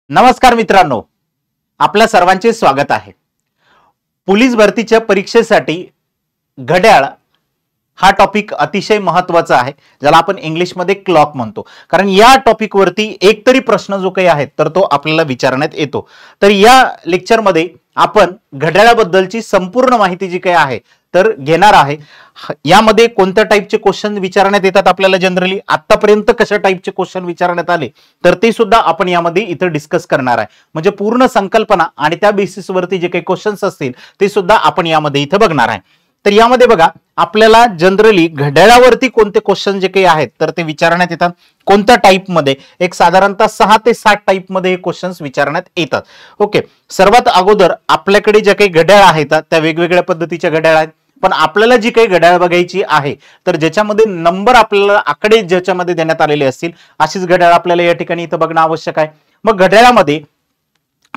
नमस्कार मित्रांनो, आपल्या सर्वांचे स्वागत आहे। पोलीस भरतीच्या परीक्षेसाठी घड्याळ हा टॉपिक अतिशय महत्त्वाचा आहे, ज्याला आपण इंग्लिशमध्ये क्लॉक म्हणतो। कारण या टॉपिक वरती एक तरी प्रश्न जो काही आहे तर तो आपल्याला विचारण्यात येतो। तर या लेक्चर मध्ये आपण घड्याळाबद्दलची संपूर्ण माहिती जी काही आहे तर घेणार आहे। यामध्ये कोणत्या टाइपचे क्वेश्चन विचारण्यात येतात, आपल्याला जनरली आतापर्यंत कशा टाइपचे क्वेश्चन विचारण्यात आले तर ते सुद्धा आपण यामध्ये इथे डिस्कस करणार आहे। म्हणजे पूर्ण संकल्पना आणि त्या बेसिस वरती जे काही क्वेश्चन्स असतील ते सुद्धा आपण यामध्ये इथे बघणार आहे। तर यामध्ये बघा, आपल्याला जनरली घड्याळावरती कोणते क्वेश्चन जे काही आहेत तर ते विचारण्यात येतात। कोणत्या टाइप मध्ये, एक साधारणतः 6 ते 7 टाइप मध्ये हे क्वेश्चन्स विचारण्यात येतात। ओके, सर्वात अगोदर आपल्याकडे जे काही घड्याळ आहेत त्या वेगवेगळ्या पद्धतीच्या घड्याळ आहेत, पण आपल्याला जी काही घड्याळ बघायची आहे तर ज्याच्यामध्ये नंबर आपल्याला आकडे ज्याच्यामध्ये देण्यात आलेले असतील अशीच घड्याळ आपल्याला या ठिकाणी इथं बघणं आवश्यक आहे। मग घड्याळामध्ये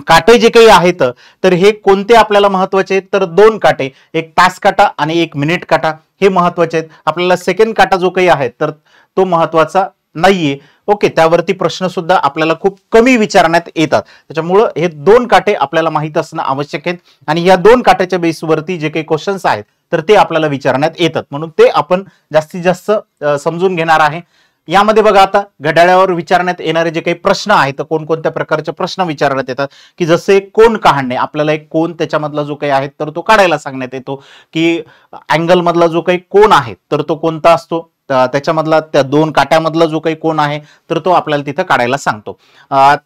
काटे जे काही आहेत तर हे कोणते आपल्याला महत्त्वाचे आहेत तर 2 काटे, एक तास काटा आणि एक मिनिट काटा हे महत्त्वाचे आहेत। आपल्याला सेकंड काटा जो काही आहे तर तो महत्त्वाचा नाहीये। ओके, त्यावरती प्रश्न सुद्धा आपल्याला खूप कमी विचारण्यात येतात, त्याच्यामुळे हे 2 काटे आपल्याला माहित असणं आवश्यक आहे। आणि या 2 काट्याच्या बेसवरती जे काही क्वेश्चन्स आहेत तर ते आपल्याला विचारण्यात येतात, म्हणून ते आपण जास्तीत जास्त समजून घेणार आहे। यामध्ये बघा, आता घड्याळावर विचारण्यात येणारे जे काही प्रश्न आहेत तर कोणकोणत्या प्रकारचे प्रश्न विचारण्यात येतात की जसे कोन काढणे, आपल्याला एक कोन त्याच्यामधला जो काही आहे तर तो काढायला सांगण्यात येतो, की अँगल मधला जो काही कोन आहे तर तो कोणता असतो, त्याच्यामधला त्या 2 काट्यामधला जो काही कोन आहे तर तो आपल्याला तिथं काढायला सांगतो।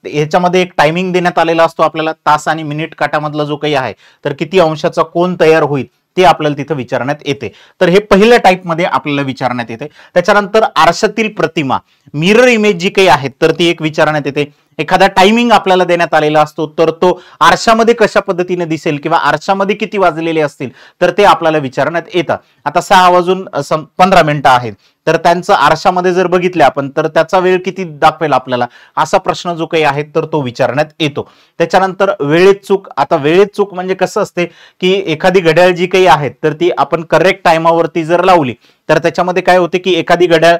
याच्यामध्ये एक टायमिंग देण्यात आलेला असतो आपल्याला, तास आणि मिनिट काट्यामधला जो काही आहे तर किती अंशाचा कोन तयार होईल ते आपल्याला तिथे विचारण्यात येते। तर हे पहिल्या टाइप मध्ये आपल्याला विचारण्यात येते। त्याच्यानंतर आरशातील प्रतिमा, मिरर इमेज जी काही आहे तर ती एक विचारण्यात येते। एखादा टायमिंग आपल्याला देण्यात आलेला असतो तर तो आरशामध्ये कशा पद्धतीने दिसेल किंवा आरशामध्ये किती वाजलेले असतील तर ते आपल्याला विचारण्यात येतात। आता 6:15 आहेत तर त्यांचं आरशामध्ये जर बघितले आपण तर त्याचा वेळ किती दाखवेल आपल्याला, असा प्रश्न जो काही आहे तर तो विचारण्यात येतो। त्याच्यानंतर वेळेत चूक, आता वेळेत चूक म्हणजे कसं असते की एखादी घड्याळ जी काही आहे तर ती आपण करेक्ट टाइमावरती जर लावली तर त्याच्यामध्ये काय होते की एखादी घड्याळ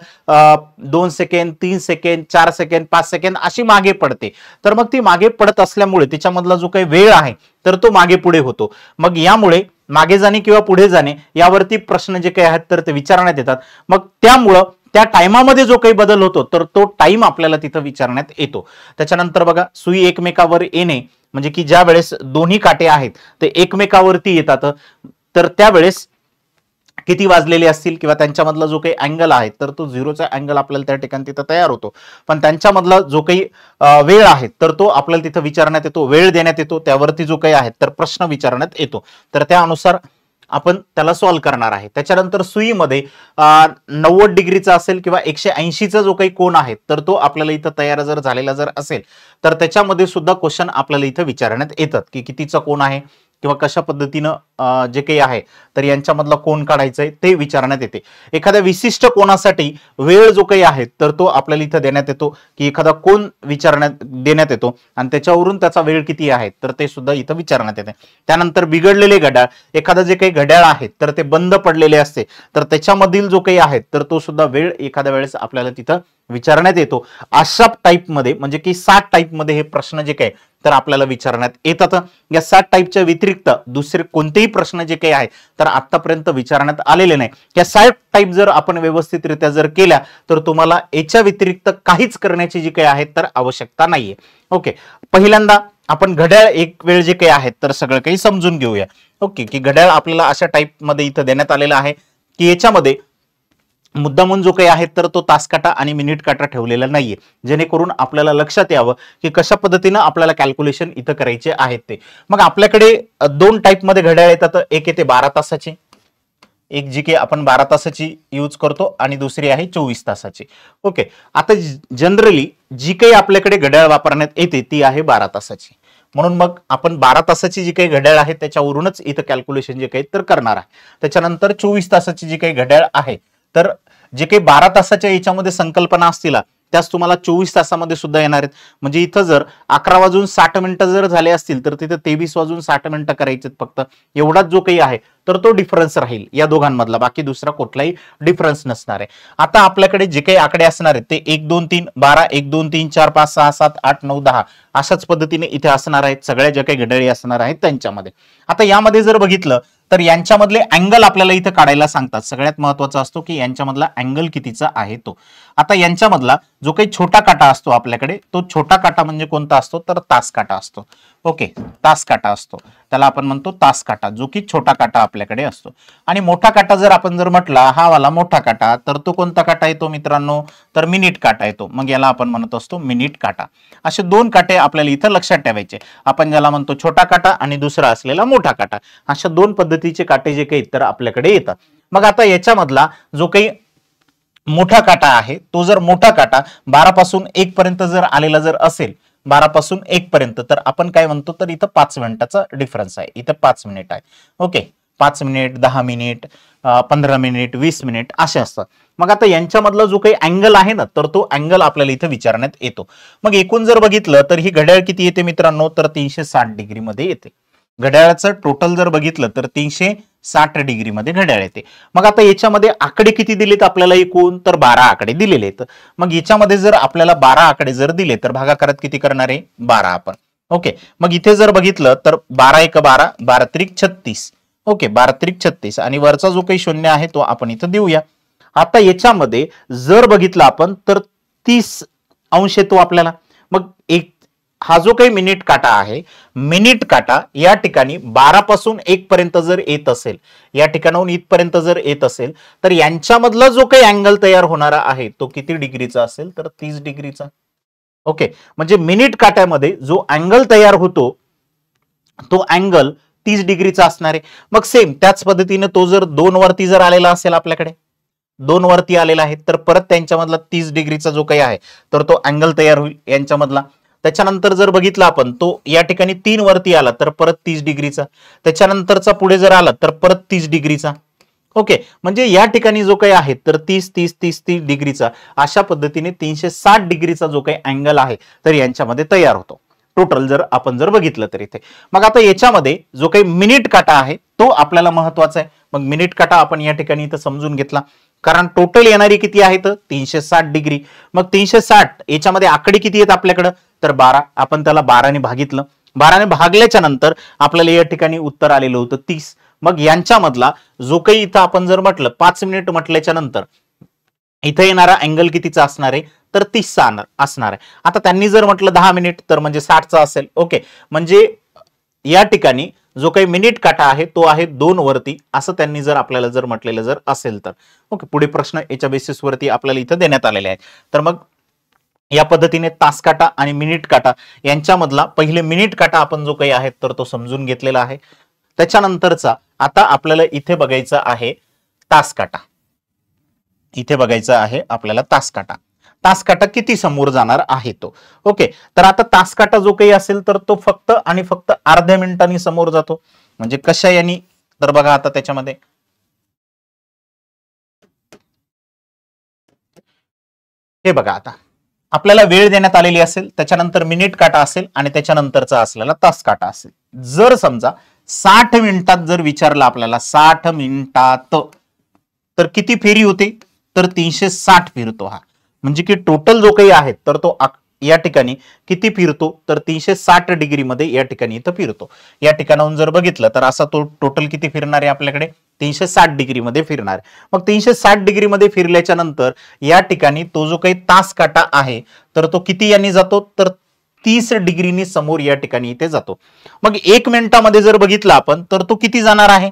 2 सेकंद, 3 सेकंद, 4 सेकंद, 5 सेकंद अशी मागे पडते। तर मग ती मागे पडत असल्यामुळे त्याच्यामधला जो काही वेळ आहे तर तो मागे पुढे होतो। मग यामुळे मागे जाणे किंवा पुढे जाणे यावरती प्रश्न जे काही आहेत तर ते विचारण्यात येतात। मग त्यामुळं त्या टाइमामध्ये जो काही बदल होतो तर तो टाइम आपल्याला तिथं विचारण्यात येतो। त्याच्यानंतर बघा, सुई एकमेकावर येणे, म्हणजे की ज्या वेळेस दोन्ही काटे आहेत ते एकमेकावरती येतात तर त्यावेळेस किती वाजलेले असतील किंवा त्यांच्यामधला जो काही अँगल आहे तर तो 0चा अँगल आपल्याला त्या ठिकाणी तिथं तयार होतो। पण त्यांच्यामधला जो काही वेळ आहे तर तो आपल्याला तिथं विचारण्यात येतो, वेळ देण्यात येतो, त्यावरती जो काही आहे तर प्रश्न विचारण्यात येतो। तर त्यानुसार आपण त्याला सॉल्व्ह करणार आहे। त्याच्यानंतर सुईमध्ये 90 डिग्रीचा असेल किंवा 180चा जो काही कोन आहे तर तो आपल्याला इथं तयार जर झालेला जर असेल तर त्याच्यामध्ये सुद्धा क्वेश्चन आपल्याला इथं विचारण्यात येतात की कितीचा कोन आहे किंवा कशा पद्धतीनं जे काही आहे तर यांच्यामधला कोन काढायचा आहे ते विचारण्यात येते। एखाद्या विशिष्ट कोनासाठी वेळ जो काही आहे तर तो आपल्याला इथं देण्यात येतो की एखादा कोन देण्यात येतो आणि त्याच्यावरून त्याचा वेळ किती आहे तर ते सुद्धा इथं विचारण्यात येते। त्यानंतर बिघडलेले घड्याळ, एखादा जे काही घड्याळ आहे तर ते बंद पडलेले असते तर त्याच्यामधील जो काही आहे तर तो सुद्धा वेळ एखाद्या वेळेस आपल्याला तिथं विचारण्यात येतो। अशा टाइप मध्ये, म्हणजे की 7 टाइप मध्ये हे प्रश्न जे काही तर आपल्याला विचारण्यात येतात। या 7 टाइपच्या व्यतिरिक्त दुसरे कोणतेही प्रश्न जे काही आहे तर आतापर्यंत विचारण्यात आलेले नाही। या 7 टाइप जर आपण व्यवस्थितरित्या जर केल्या तर तुम्हाला याच्या व्यतिरिक्त काहीच करण्याची जी काही आहे तर आवश्यकता नाहीये। ओके, पहिल्यांदा आपण घड्याळ एक वेळ जे काही आहेत तर सगळं काही समजून घेऊया। ओके, की घड्याळ आपल्याला अशा टाइप मध्ये इथं देण्यात आलेला आहे की याच्यामध्ये मुद्दामून जो काही आहे तर तो तास काटा आणि मिनिट काटा ठेवलेला नाहीये, जेणेकरून आपल्याला लक्षात यावं की कशा पद्धतीनं आपल्याला कॅल्क्युलेशन इथं करायचे आहेत ते। मग आपल्याकडे 2 टाइप मध्ये घड्याळ येतात, एक येते 12 तासाची, एक जी की आपण 12 तासाची यूज करतो आणि दुसरी आहे 24 तासाची। ओके, आता जनरली जी काही आपल्याकडे घड्याळ वापरण्यात येते ती आहे 12 तासाची, म्हणून मग आपण 12 तासाची जी काही घड्याळ आहे त्याच्यावरूनच इथं कॅल्क्युलेशन जे काही तर करणार आहे। त्याच्यानंतर 24 तासाची जी काही घड्याळ आहे तर जे काही 12 तासाच्या याच्यामध्ये संकल्पना असतील त्याच तुम्हाला 24 तासामध्ये सुद्धा येणार आहेत. म्हणजे इथं जर 11 वाजून 60 मिनिटं जर झाले असतील तर तिथं 23 वाजून 60 मिनिटं करायचे फक्त, एवढाच जो काही आहे तर तो डिफरन्स राहील या दोघांमधला, बाकी दुसरा कुठलाही डिफरन्स नसणार आहे. आता आपल्याकडे जे काही आकडे असणार आहेत ते 1 2 3 12 1 2 3 4 5 6 7 8 9 10 अशाच पद्धतीने इथे असणार आहेत. सगळ्या ज्या काही घड्याळी असणार आहेत त्यांच्यामध्ये. आता यामध्ये जर बघितलं तर यांच्यामधले अँगल आपल्याला इथे काढायला सांगतात. सगळ्यात महत्वाचा असतो की यांच्यामधला अँगल कितीचा आहे तो. आता यांच्यामधला जो काही छोटा काटा असतो आपल्याकडे, तो छोटा काटा म्हणजे कोणता असतो तर तास काटा असतो. ओके, तास काटा असतो, त्याला आपण म्हणतो तास काटा, जो की छोटा काटा आपल्याकडे असतो. आणि मोठा काटा जर आपण जर म्हटला हा वाला मोठा काटा, तर तो कोणता काटा येतो मित्रांनो तर मिनिट काटा येतो. मग याला आपण म्हणत असतो मिनिट काटा. असे दोन काटे आपल्याला इथं लक्षात ठेवायचे. आपण ज्याला म्हणतो छोटा काटा आणि दुसरा असलेला मोठा काटा, अशा दोन पद्धतीचे काटे जे काही तर आपल्याकडे येतात. मग आता याच्यामधला जो काही मोठा काटा आहे तो जर मोठा काटा 12 पासून 1 पर्यंत जर आलेला जर असेल, 12 पासून 1 पर्यंत, तर आपण काय म्हणतो तर इथं 5 मिनिटाचा डिफरन्स आहे. इथं 5 मिनिट आहे. Okay, 5 minute 10 minute 15 minute 20 minute असे असतात. मग आता यांच्यामधला जो काही अँगल आहे ना तर तो अँगल आपल्याला इथे विचारण्यात येतो. मग एकूण जर बघितलं तर ही घड्याळ किती येते मित्रांनो तर 360 डिग्री मध्ये येते. घड्याळाचं टोटल जर बघितलं तर 360 डिग्री मध्ये घड्याळ येते. मग आता याच्यामध्ये आकडे किती दिलेत आपल्याला एकूण तर 12 आकडे दिलेले आहेत. मग याच्यामध्ये जर आपल्याला 12 आकडे जर दिले तर भागाकारात किती करणार आहे 12 आपण. ओके, मग इथे जर बघितलं तर 12 1 12 12 त्रिक 36. ओके, 12 त्रिक 36 आणि वरचा जो काही शून्य आहे तो आपण इथं देऊया. आता याच्यामध्ये जर बघितलं आपण तर 30 अंश येतो आपल्याला. मग एक हा जो काही मिनिट काटा आहे, मिनिट काटा या ठिकाणी 12 पासून 1 पर्यंत जर येत असेल, या ठिकाणाहून इथपर्यंत जर येत असेल तर यांच्यामधला जो काही अँगल तयार होणारा आहे तो किती डिग्रीचा असेल तर 30 डिग्रीचा. ओके, म्हणजे मिनिट काट्यामध्ये जो अँगल तयार होतो तो अँगल 30 डिग्रीचा असणार आहे. मग सेम त्याच पद्धतीने तो जर 2 वरती जर आलेला असेल, आपल्याकडे 2 वरती आलेला आहे तर परत त्यांच्यामधला 30 डिग्रीचा जो काही आहे तर तो अँगल तयार होईल यांच्यामधला. त्याच्यानंतर जर बघितला आपण तो या ठिकाणी 3 वरती आला तर परत 30 डिग्रीचा, त्याच्यानंतरचा पुढे जर आला तर परत 30 डिग्रीचा. ओके, म्हणजे या ठिकाणी जो काही आहे तर 30 30 30 30 डिग्रीचा अशा पद्धतीने 360 डिग्रीचा जो काही अँगल आहे तर यांच्यामध्ये तयार होतो टोटल जर आपण जर बघितलं तर इथे. मग आता याच्यामध्ये जो काही मिनिट काटा आहे तो आपल्याला महत्वाचा आहे. मग मिनिट काटा आपण या ठिकाणी इथं समजून घेतला, कारण टोटल येणारी किती आहे तर 360 डिग्री. मग 360 याच्यामध्ये आकडे किती आहेत आपल्याकडे तर 12, आपण त्याला 12 ने भागितलं. 12 ने भागल्याच्या नंतर आपल्याला या ठिकाणी उत्तर आलेलं होतं 30. मग यांच्यामधला जो काही इथं आपण जर म्हटलं 5 मिनिट म्हटल्याच्या नंतर इथं येणारा अँगल कितीचा असणार आहे तर 30चा असणार आहे. आता त्यांनी जर म्हटलं 10 मिनिट तर म्हणजे 60चा असेल. ओके, म्हणजे या ठिकाणी जो काही मिनिट काटा आहे तो आहे 2 वरती, असं त्यांनी जर आपल्याला जर म्हटलेलं जर असेल तर. ओके, पुढे प्रश्न याच्या बेसिस वरती आपल्याला इथं देण्यात आलेले आहेत. तर मग या पद्धतीने तास काटा आणि मिनिट काटा यांच्यामधला पहिले मिनिट काटा आपण जो काही आहे तर तो समजून घेतलेला आहे. त्याच्यानंतरचा आता आपल्याला इथे बघायचा आहे तास काटा. इथे बघायचा आहे आपल्याला तास काटा. तास काटा किती समोर जाणार आहे तो. ओके, तर आता तास काटा जो काही असेल तर तो फक्त आणि फक्त अर्ध्या मिनिटांनी समोर जातो. म्हणजे कशा यांनी तर बघा आता त्याच्यामध्ये हे बघा, आता आपल्याला वेळ देण्यात आलेली असेल, त्याच्यानंतर मिनिट काटा असेल आणि त्याच्यानंतरचा असलेला तास काटा असेल. जर समजा 60 मिनिटात जर विचारलं आपल्याला 60 मिनिटात तर किती फेरी होते तर 360 फिरतो. हा म्हणजे की टोटल जो काही आहे तर तो या ठिकाणी किती फिरतो तर 360 डिग्री मध्ये या ठिकाणी इथं फिरतो. या ठिकाणाहून जर बघितलं तर असा तो टोटल किती फिरणार आहे आपल्याकडे 360 डिग्री मध्ये फिरणार. मग 360 डिग्री मध्ये फिरल्याच्या नंतर या ठिकाणी तो जो काही तास काटा आहे तर तो किती यांनी जातो तर 30 डिग्रीनी समोर या ठिकाणी इथे जातो. मग 1 मिनिटामध्ये जर बघितलं आपण तर तो किती जाणार आहे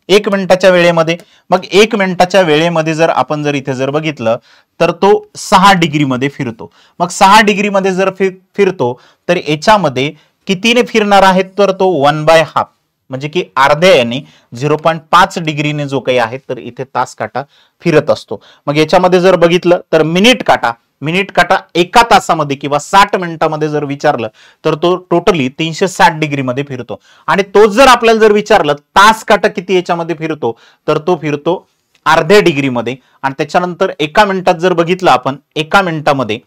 1 मिनिटाच्या वेळेमध्ये. मग 1 मिनिटाच्या वेळेमध्ये जर आपण जर इथे जर बघितलं तर तो 6 डिग्री मध्ये फिरतो. मग 6 डिग्री मध्ये जर फिरतो तर याच्यामध्ये कितीने फिरणार आहे तर तो 1/2 म्हणजे की अर्ध्या याने 0.5 डिग्रीने जो काही आहे तर इथे तास काटा फिरत असतो. मग याच्यामध्ये जर बघितलं तर मिनिट काटा 1 तासामध्ये किंवा 60 मिनिटांमध्ये जर विचारलं तर तो टोटली 360 डिग्री मध्ये फिरतो. आणि तोच जर आपल्याला जर विचारलं तास काटा किती याच्यामध्ये फिरतो तर तो फिरतो अर्ध्या डिग्री मध्ये. आणि त्याच्यानंतर 1 मिनिटात जर बघितलं आपण 1 मिनिटामध्ये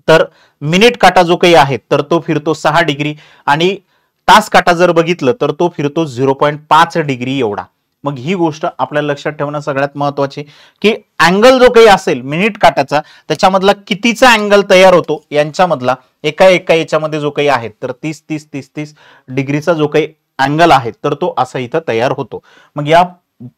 तर मिनिट काटा जो काही आहे तर तो फिरतो 6 डिग्री आणि तास काटा जर बघितलं तर तो फिरतो 0.5 डिग्री एवढा. मग ही गोष्ट आपल्याला लक्षात ठेवणं सगळ्यात महत्वाची की अँगल जो काही असेल मिनिट काटाचा त्याच्यामधला कितीचा अँगल तयार होतो यांच्यामधला एका याच्यामध्ये जो काही आहे तर 30 डिग्रीचा जो काही अँगल आहे तर तो असा इथं तयार होतो. मग या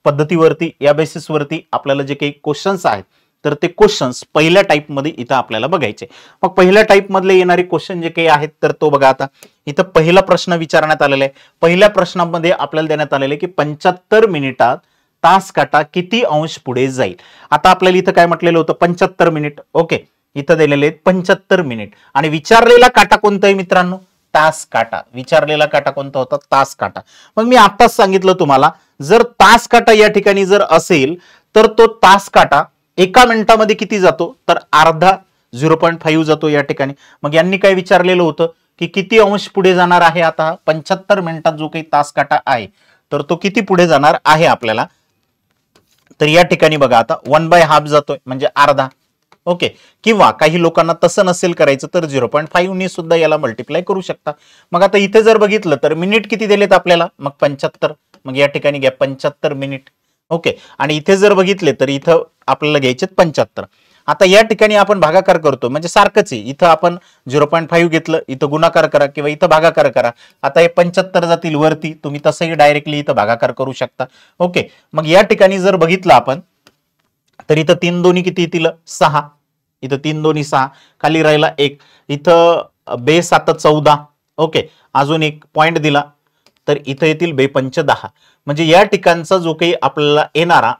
पद्धतीवरती या बेसिसवरती आपल्याला जे काही क्वेश्चन्स आहेत तर ते क्वेश्चन्स पहिल्या टाइप मध्ये इथं आपल्याला बघायचे. मग पहिल्या टाइप मधले येणारे क्वेश्चन जे काही आहेत तर तो बघा आता इथं पहिला प्रश्न विचारण्यात आलेला आहे. पहिल्या प्रश्नामध्ये आपल्याला देण्यात आलेलं आहे की 75 मिनिटात तास काटा किती अंश पुढे जाईल. आता आपल्याला इथं काय म्हटलेलं होतं 75 मिनिट. ओके, इथं दिलेले आहेत 75 मिनिट आणि विचारलेला काटा कोणता आहे मित्रांनो तास काटा. विचारलेला काटा कोणता होता तास काटा. मग मी आताच सांगितलं तुम्हाला जर तास काटा या ठिकाणी जर असेल तर तो तास काटा एका मिनिटामध्ये किती जातो तर अर्धा 0.5 जातो या ठिकाणी. मग यांनी काय विचारलेलं होतं की किती अंश पुढे जाणार आहे. आता 75 मिनिटात जो काही तास काटा आहे तर तो किती पुढे जाणार आहे आपल्याला तर या ठिकाणी बघा आता 1/2 जातोय म्हणजे अर्धा. ओके, किंवा काही लोकांना तसं नसेल करायचं तर 0.5 ने सुद्धा याला मल्टिप्लाय करू शकता. मग आता इथे जर बघितलं तर मिनिट किती दिलेत आपल्याला मग 75. मग या ठिकाणी घ्या 75 मिनिट. ओके, आणि इथे जर बघितले तर इथं आपल्याला घ्यायचे 75. आता या ठिकाणी आपण भागाकार करतो म्हणजे सारखंच आहे. इथं आपण 0.5 घेतलं इथं गुणाकार करा किंवा इथं भागाकार करा. आता हे 75 जातील वरती तुम्ही तसंही डायरेक्टली इथं भागाकार करू शकता. ओके, मग या ठिकाणी जर बघितलं आपण तर इथं 3 दोन्ही किती येतील 6. इथं 3 दोन्ही 6 खाली राहिला 1. इथं बे 7 14. ओके, अजून एक पॉइंट दिला तर इथं येतील बे 5 10. म्हणजे या ठिकाणचा जो काही आपल्याला येणारा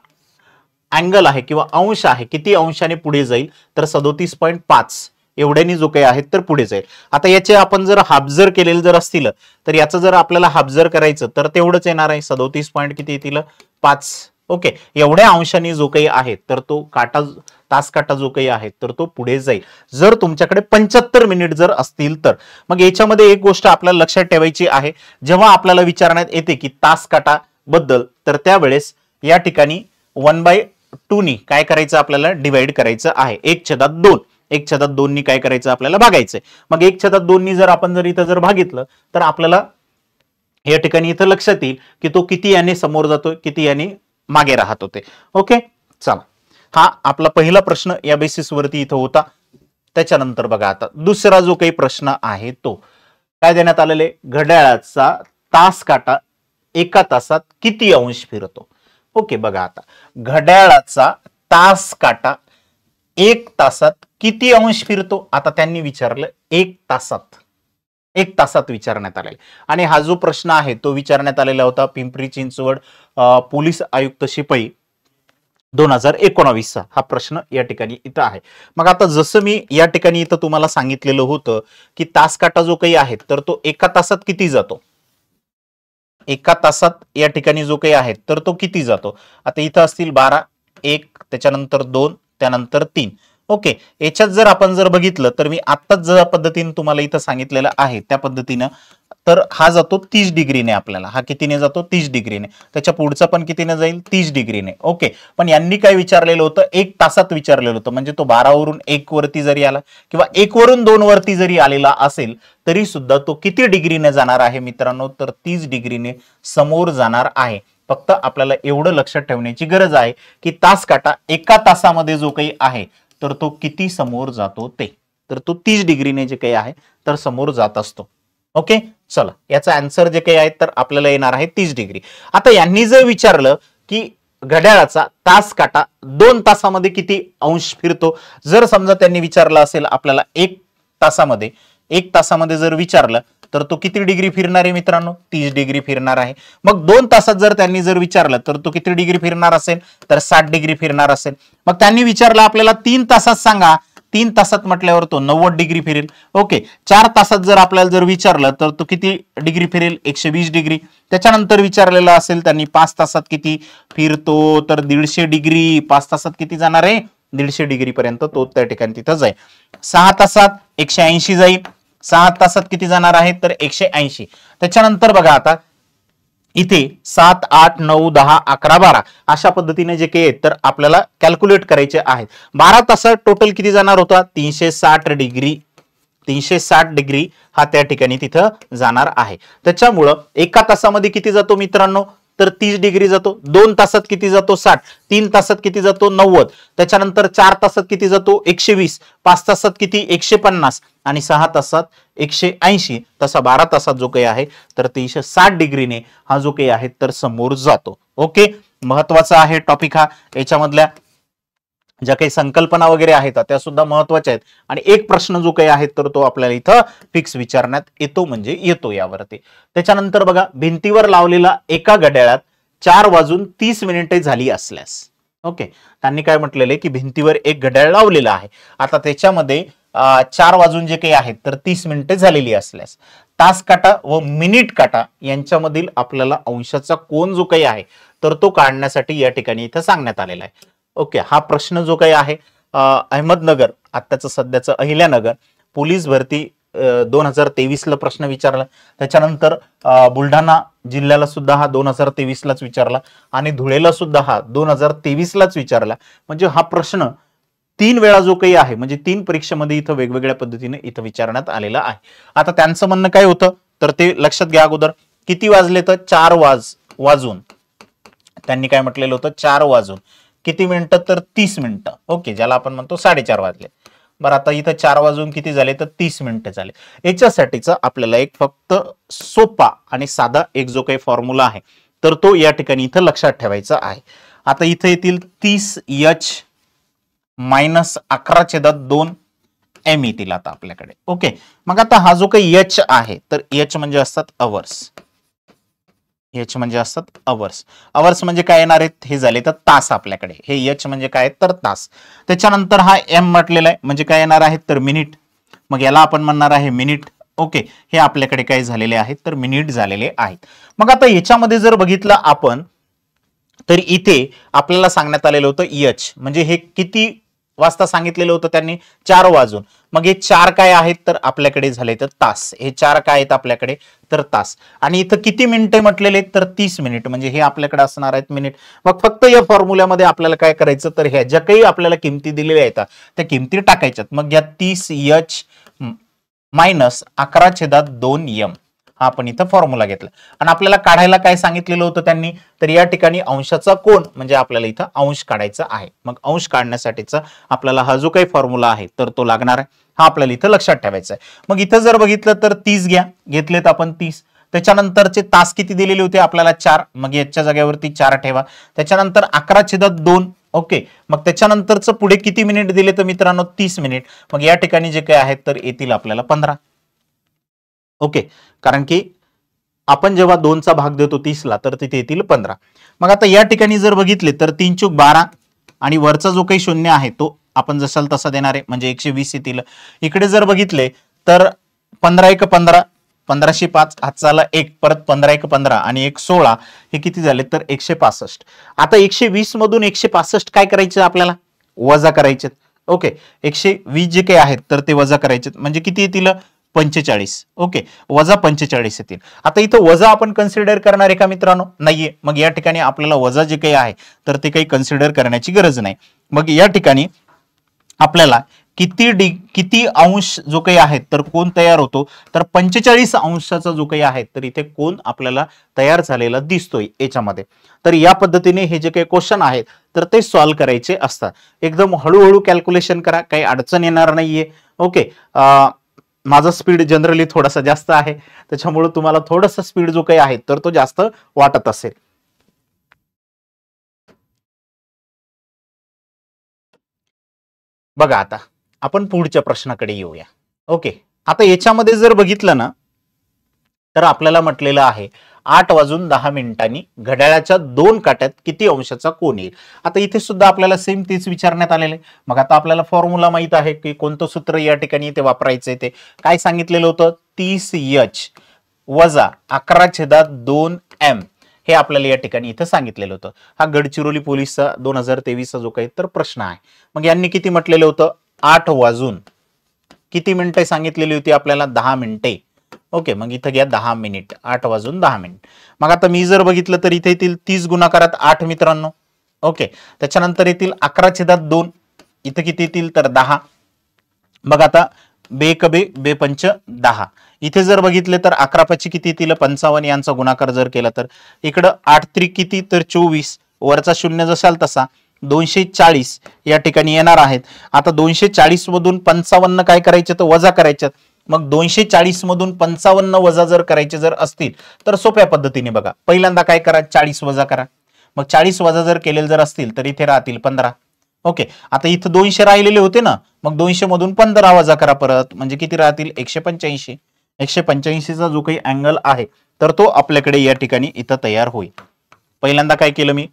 अँगल आहे किंवा अंश आहे किती अंशाने पुढे जाईल तर 37.5 एवढ्यानी जो काही आहे तर पुढे जाईल. आता याचे आपण जर हाफ जर केलेलं जर असतील तर याचं जर आपल्याला हाफ जर करायचं तर तेवढंच येणार आहे 37 पॉईंट किती येतील 5. ओके, एवढ्या अंशाने जो काही आहे तर तो काटा तास काटा जो काही आहे तर तो पुढे जाईल जर तुमच्याकडे 75 मिनिट जर असतील तर. मग याच्यामध्ये एक गोष्ट आपल्याला लक्षात ठेवायची आहे जेव्हा आपल्याला विचारण्यात येते की तास काटा बद्दल तर त्यावेळेस या ठिकाणी 1/2 नी काय करायचं आपल्याला डिवाइड करायचं आहे. 1/2 1/2 नी काय करायचं आपल्याला भागायचंय. मग 1/2 नी जर आपण जर इथं जर भागितलं तर आपल्याला या ठिकाणी इथं लक्षात येईल की तो किती याने समोर जातोय किती याने मागे राहत होते. ओके, चला हा आपला पहिला प्रश्न या बेसिस वरती इथं होता. त्याच्यानंतर बघा आता दुसरा जो काही प्रश्न आहे तो काय देण्यात आलेले घड्याळाचा तास काटा एका तासात किती अंश फिरतो. ओके, बघा आता घड्याळाचा तास काटा 1 तासात किती अंश फिरतो. आता त्यांनी विचारलं 1 तासात विचारण्यात आलेला आणि हा जो प्रश्न आहे तो विचारण्यात आलेला होता पिंपरी चिंचवड पोलीस आयुक्त शिपाई 2019 हा प्रश्न या ठिकाणी इथं आहे. मग आता जसं मी या ठिकाणी इथं तुम्हाला सांगितलेलं होतं की तास काटा जो काही आहे तर तो एका तासात किती जातो. एका तासात या ठिकाणी जो काही आहे तर तो किती जातो. आता इथं असतील 12 1 त्याच्यानंतर 2 त्यानंतर 3. ओके, याच्यात जर आपण जर बघितलं तर मी आत्ताच ज्या पद्धतीने तुम्हाला इथं सांगितलेलं आहे त्या पद्धतीनं तर हा जातो 30 डिग्रीने आपल्याला. हा कितीने जातो 30 डिग्रीने. त्याच्या पुढचा पण कितीने जाईल 30 डिग्रीने. ओके, पण यांनी काय विचारलेलं होतं 1 तासात विचारलेलं होतं म्हणजे तो 12 वरून 1 वरती जरी आला किंवा 1 वरून 2 वरती जरी आलेला असेल तरी सुद्धा तो किती डिग्रीने जाणार आहे मित्रांनो तर 30 डिग्रीने समोर जाणार आहे. फक्त आपल्याला एवढं लक्षात ठेवण्याची गरज आहे की तास काटा एका तासामध्ये जो काही आहे तर तो किती समोर जातो ते तर तो 30 डिग्रीने जे काही आहे तर समोर जात असतो. ओके, चला याचा आन्सर जे काही आहे तर आपल्याला येणार आहे 30 डिग्री. आता यांनी जर विचारलं की घड्याळाचा तास काटा 2 तासामध्ये किती अंश फिरतो. जर समजा त्यांनी विचारलं असेल आपल्याला 1 तासामध्ये जर विचारलं तर तो किती डिग्री फिरणार आहे मित्रांनो 30 डिग्री फिरणार आहे. मग 2 तासात जर त्यांनी जर विचारलं तर तो किती डिग्री फिरणार असेल तर 60 डिग्री फिरणार असेल. मग त्यांनी विचारलं आपल्याला 3 तासात सांगा. 3 तासात म्हटल्यावर तो 90 डिग्री फिरेल. ओके, 4 तासात जर आपल्याला जर विचारलं तर तो किती डिग्री फिरेल 120 डिग्री. त्याच्यानंतर विचारलेलं असेल त्यांनी 5 तासात किती फिरतो तर 150 डिग्री. 5 तासात किती जाणार आहे 150 डिग्री पर्यंत तो त्या ठिकाणी तिथं जाईल. 6 तासात 180 जाईल. 6 तासात किती जाणार आहे तर 180. त्याच्यानंतर बघा आता इथे 7, 8, 9, 10, 11, 12 अशा पद्धतीने जे काही आहेत तर आपल्याला कॅल्क्युलेट करायचे आहेत. 12 तासात टोटल किती जाणार होता? 360 डिग्री. 360 डिग्री हा त्या ठिकाणी तिथं जाणार आहे. त्याच्यामुळं एका तासामध्ये किती जातो मित्रांनो? तर 30 डिग्री जातो. 2 तासात किती जातो? 60. 3 तासात किती जातो? 90. त्याच्यानंतर 4 तासात किती जातो? 120. 5 तासात किती? 150 आणि 6 तासात 180. तसा 12 तासात जो काही आहे तर 360 डिग्रीने हा जो काही आहे तर समोर जातो. ओके, महत्वाचा आहे टॉपिक हा. याच्यामधल्या ज्या काही संकल्पना वगैरे आहेत त्या सुद्धा महत्वाच्या आहेत आणि एक प्रश्न जो काही आहे तर तो आपल्याला इथं फिक्स विचारण्यात येतो म्हणजे येतो यावरती. त्याच्यानंतर बघा, भिंतीवर लावलेला एका घड्याळात 4:30 झाली असल्यास, ओके, त्यांनी काय म्हटलेलं आहे की भिंतीवर एक घड्याळ लावलेला आहे. आता त्याच्यामध्ये 4 वाजून जे काही आहेत तर 30 मिनिटे झालेली असल्यास तास काटा व मिनिट काटा यांच्यामधील आपल्याला अंशाचा कोन जो काही आहे तर तो काढण्यासाठी या ठिकाणी इथं सांगण्यात आलेला आहे. ओके, हा प्रश्न जो काही आहे अहमदनगर आत्ताचं सध्याचं अहिल्यानगर पोलीस भरती 2023 ला प्रश्न विचारला. त्याच्यानंतर बुलढाणा जिल्ह्याला सुद्धा हा 2023 लाच विचारला आणि धुळेला सुद्धा हा 2023 लाच विचारला. म्हणजे हा प्रश्न 3 वेळा जो काही आहे म्हणजे 3 परीक्षेमध्ये इथं वेगवेगळ्या पद्धतीने इथं विचारण्यात आलेला आहे. आता त्यांचं म्हणणं काय होतं तर ते लक्षात घ्या अगोदर. किती वाजले तर 4 वाजून त्यांनी काय म्हटलेलं होतं 4 वाजून किती मिनिटं तर 30 मिनिटं. ओके, ज्याला आपण म्हणतो 4:30 वाजले. बरं, आता इथं 4 वाजून किती झाले तर 30 मिनिटं झाले. याच्यासाठीचा आपल्याला एक फक्त सोपा आणि साधा एक जो काही फॉर्म्युला आहे तर तो या ठिकाणी इथं लक्षात ठेवायचा आहे. आता इथं येतील 30H मायनस 11/2 M येतील आता आपल्याकडे. ओके, मग आता हा जो काही H आहे तर H म्हणजे असतात अवर्स. H म्हणजे असतात अवर्स. अवर्स म्हणजे काय येणार आहेत? हे झाले तर तास आपल्याकडे. हे H म्हणजे काय तर तास. त्याच्यानंतर हा M म्हटलेला आहे म्हणजे काय येणार आहेत तर मिनिट. मग याला आपण म्हणणार आहे मिनिट. ओके, हे आपल्याकडे काय झालेले आहेत तर मिनिट झालेले आहेत. मग आता याच्यामध्ये जर बघितलं आपण तर इथे आपल्याला सांगण्यात आलेलं होतं H म्हणजे हे किती वाजता सांगितलेलं होतं त्यांनी 4 वाजून. मग हे 4 काय आहेत तर आपल्याकडे झाले तर तास. हे 4 काय आहेत आपल्याकडे तर तास. आणि इथं किती मिनिटे म्हटलेले तर 30 मिनिट म्हणजे हे आपल्याकडे असणार आहेत मिनिट. मग फक्त या फॉर्म्युल्यामध्ये आपल्याला काय करायचं तर ह्या ज्या काही आपल्याला किमती दिलेल्या आहेत त्या किमती टाकायच्यात. मग या 30H मायनस 11/2M हा आपण इथं फॉर्म्युला घेतला आणि आपल्याला काढायला काय सांगितलेलं होतं त्यांनी तर या ठिकाणी अंशाचा कोन म्हणजे आपल्याला इथं अंश काढायचा आहे. मग अंश काढण्यासाठीचा आपल्याला हा जो काही फॉर्म्युला आहे तर तो लागणार आहे. हा आपल्याला इथं लक्षात ठेवायचा आहे. मग इथं जर बघितलं तर 30 घेतलेत आपण 30. त्याच्यानंतरचे तास किती दिलेले होते आपल्याला 4. मग याच्या जागेवरती 4 ठेवा. त्याच्यानंतर 11/2. ओके, मग त्याच्यानंतरचं पुढे किती मिनिट दिले तर मित्रांनो 30 मिनिट. मग या ठिकाणी जे काय आहेत तर येतील आपल्याला 15. ओके, कारण की आपण जेव्हा 2चा भाग देतो 30 ला तर तिथे येतील 15. मग आता या ठिकाणी जर बघितले तर 3 चूक 12 आणि वरचा जो काही शून्य आहे तो आपण जसाल तसा देणार आहे म्हणजे 120 येतील. इकडे जर बघितले तर 15×1 = 15, 15×5 हातचाला 1, परत 15×1 = 15 आणि 1 16 हे किती झाले तर 165. आता 120 मधून 165 काय करायचे आपल्याला वजा करायचे. ओके, 120 जे काही आहेत तर ते वजा करायचे म्हणजे किती येतील 45. ओके, वजा 45 येतील. आता इथं वजा आपण कन्सिडर करणार आहे का मित्रांनो? नाहीये. मग या ठिकाणी आपल्याला वजा जे काही आहे तर ते काही कन्सिडर करण्याची गरज नाही. मग या ठिकाणी आपल्याला किती अंश जो काही आहे तर कोण तयार होतो तर 45 अंशाचा जो काही आहे तर इथे कोण आपल्याला तयार झालेला दिसतोय याच्यामध्ये. तर या पद्धतीने हे जे काही क्वेश्चन आहेत तर ते सॉल्व्ह करायचे असतात. एकदम हळूहळू कॅल्क्युलेशन करा, काही अडचण येणार नाहीये. ओके, माझा स्पीड जनरली थोडासा जास्त आहे त्याच्यामुळे तुम्हाला थोडासा स्पीड जो काही आहे तर तो जास्त वाटत असेल. बघा, आता आपण पुढच्या प्रश्नाकडे येऊया. ओके, आता याच्यामध्ये जर बघितलं ना तर आपल्याला म्हटलेलं आहे 8:10 घड्याळाच्या 2 काट्यात किती अंशाचा कोन येईल. आता इथे सुद्धा आपल्याला सेम तेच विचारण्यात आलेले. मग आता आपल्याला फॉर्म्युला माहित आहे की कोणतं सूत्र या ठिकाणी इथे वापरायचंय. ते काय सांगितलेलं होतं 30H वजा 11/2M हे आपल्याला या ठिकाणी इथं सांगितलेलं होतं. हा गडचिरोली पोलीसचा 2023 जो काही तर प्रश्न आहे. मग यांनी किती म्हटलेलं होतं 8 वाजून किती मिनिटे सांगितलेली होती आपल्याला 10 मिनिटे. ओके, मग इथं घ्या 10 मिनिट, 8 वाजून 10 मिनिट. मग आता मी जर बघितलं तर इथे येतील 30 गुणाकारात 8 मित्रांनो. ओके, त्याच्यानंतर येतील 11/2. इथं किती येतील तर 10. मग आता बे कबे बे पंच 10. इथे जर बघितले तर 11/5 किती येतील 55. यांचा गुणाकार जर केला तर इकडं 8 त्रिक किती तर 24. वरचा शून्य जसाल तसा 240 या ठिकाणी येणार आहेत. आता 240 मधून 55 काय करायचे तर वजा करायचे. मग 240 मधून 55 वजा जर करायचे जर असतील तर सोप्या पद्धतीने बघा, पहिल्यांदा काय करा 40 वजा करा. मग 40 वजा जर केलेले जर असतील तर इथे राहतील 15. ओके, आता इथं 200 राहिलेले होते ना, मग 200 मधून 15 वजा करा परत, म्हणजे किती राहतील 185. 185चा जो काही अँगल आहे तर तो आपल्याकडे या ठिकाणी इथं तयार होईल. पहिल्यांदा काय केलं मी,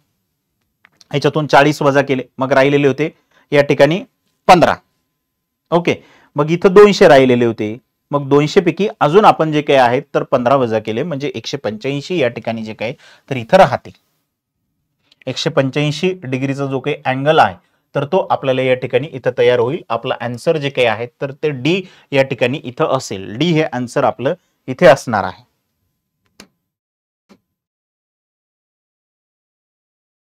ह्याच्यातून 40 वजा केले, मग राहिलेले होते या ठिकाणी 15. ओके, मग इथं 200 राहिलेले होते, मग 200 पैकी अजून आपण जे काही आहेत तर 15 वजा केले, म्हणजे 185 या ठिकाणी जे काही तर इथं राहतील. 185 डिग्रीचा जो काही अँगल आहे तर तो आपल्याला या ठिकाणी इथं तयार होईल. आपला आन्सर जे काही आहे तर ते डी या ठिकाणी इथं असेल. डी हे आन्सर आपलं इथे असणार आहे.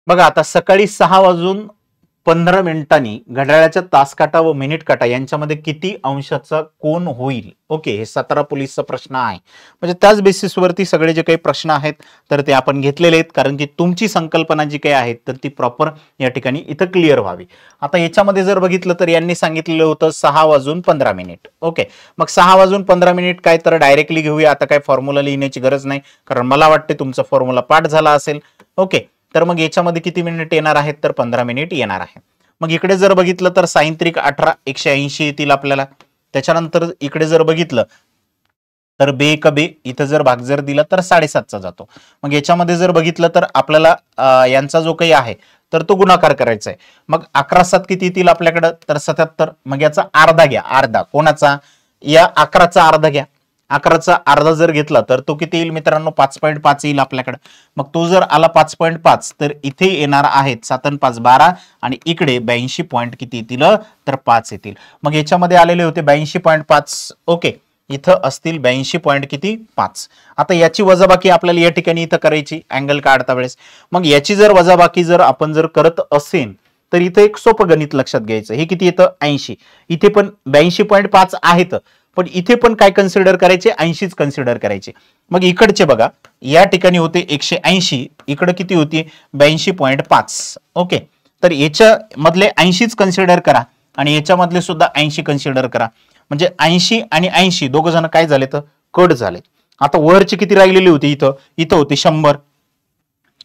बघा आता सकाळी 6:15 घड्याळाच्या तासकाटा व मिनिट काटा यांच्यामध्ये किती अंशाचा कोन होईल. ओके, हे 17 पोलीसचा प्रश्न आहे. म्हणजे त्याच बेसिसवरती सगळे जे काही प्रश्न आहेत तर ते आपण घेतलेले आहेत, कारण की तुमची संकल्पना जी काही आहे तर ती प्रॉपर या ठिकाणी इथं क्लिअर व्हावी. आता याच्यामध्ये जर बघितलं तर यांनी सांगितलेलं होतं 6:15. ओके, मग 6:15 काय तर डायरेक्टली घेऊया. आता काय फॉर्म्युला लिहिण्याची गरज नाही, कारण मला वाटते तुमचा फॉर्म्युला पाठ झाला असेल. ओके, तर मग याच्यामध्ये किती मिनिट येणार आहेत तर 15 मिनिट येणार आहे. मग इकडे जर बघितलं तर साइन त्रिक 18 180 येतील आपल्याला. त्याच्यानंतर इकडे जर बघितलं तर बे कबे इथं जर भाग जर दिला तर 7.5चा जातो. मग याच्यामध्ये जर बघितलं तर आपल्याला यांचा जो काही आहे तर तो गुणाकार करायचा आहे. मग 11/7 किती येतील आपल्याकडं तर 77. मग याचा अर्धा घ्या, अर्धा कोणाचा, या 11चा अर्धा घ्या. 11चा अर्धा जर घेतला तर तो किती येईल मित्रांनो 5.5 येईल आपल्याकडे. मग तो जर आला 5.5 तर इथे येणार आहेत 7 आणि 5 12 आणि इकडे 82 पॉईंट किती येतील तर 5 येतील. मग याच्यामध्ये आलेले होते 82.5. ओके, इथं असतील 82 पॉईंट किती 5. आता याची वजाबाकी आपल्याला या ठिकाणी इथं करायची अँगल काढता वेळेस. मग याची जर वजाबाकी जर आपण जर करत असेल तर इथं एक सोपं गणित लक्षात घ्यायचं. हे किती येतं 80. इथे पण 82.5 आहेत, पण इथे पण काय कन्सिडर करायचे 80च कन्सिडर करायचे. मग इकडचे बघा या ठिकाणी होते 180, इकडे किती होती 82.5. ओके, तर याच्या मधले 80च कन्सिडर करा आणि याच्यामधले सुद्धा 80 कन्सिडर करा. म्हणजे 80 आणि 80 दोघ जण काय झाले तर कट झाले. आता वरचे किती राहिलेले होते इथं होते 100,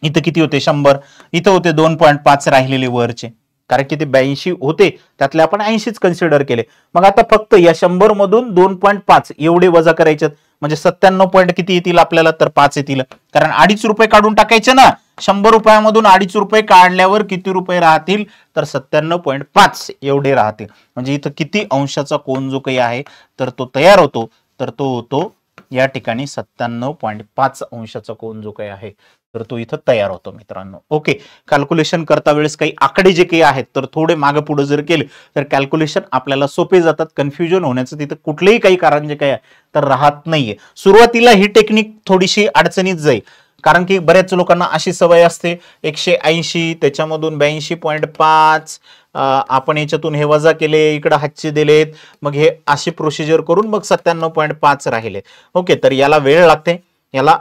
इथं किती होते 100, इथं होते 2.5 राहिलेले वरचे, कारण की ते 82 होते त्यातले आपण 80च कन्सिडर केले. मग आता फक्त या 100 मधून 2.5 एवढे वजा करायचे, म्हणजे 97 पॉईंट किती येतील आपल्याला तर 5 येतील. कारण 2.5 रुपये काढून टाकायचे ना, 100 रुपयामधून 2.5 रुपये काढल्यावर किती रुपये राहतील तर 97.5 एवढे राहतील. म्हणजे इथं किती अंशाचा कोन जो काही आहे तर तो तयार होतो, तर तो होतो या ठिकाणी 97.5 अंशाचा कोन जो काही आहे तर तो इथं तयार होतो मित्रांनो. ओके, कॅल्क्युलेशन करता वेळेस काही आकडे जे काही आहेत तर थोडे मागे पुढे जर केले तर कॅल्क्युलेशन आपल्याला सोपे जातात. कन्फ्युजन होण्याचं तिथं कुठलेही काही कारण जे काही आहे तर राहत नाहीये. सुरुवातीला ही टेक्निक थोडीशी अडचणीत जाईल, कारण की बऱ्याच लोकांना अशी सवय असते 180 त्याच्यामधून 82.5 आपण याच्यातून हे वजा केले, इकडे हातचे दिलेत, मग हे अशी प्रोसिजर करून मग 97.5 राहिले. ओके, तर याला वेळ लागते. याला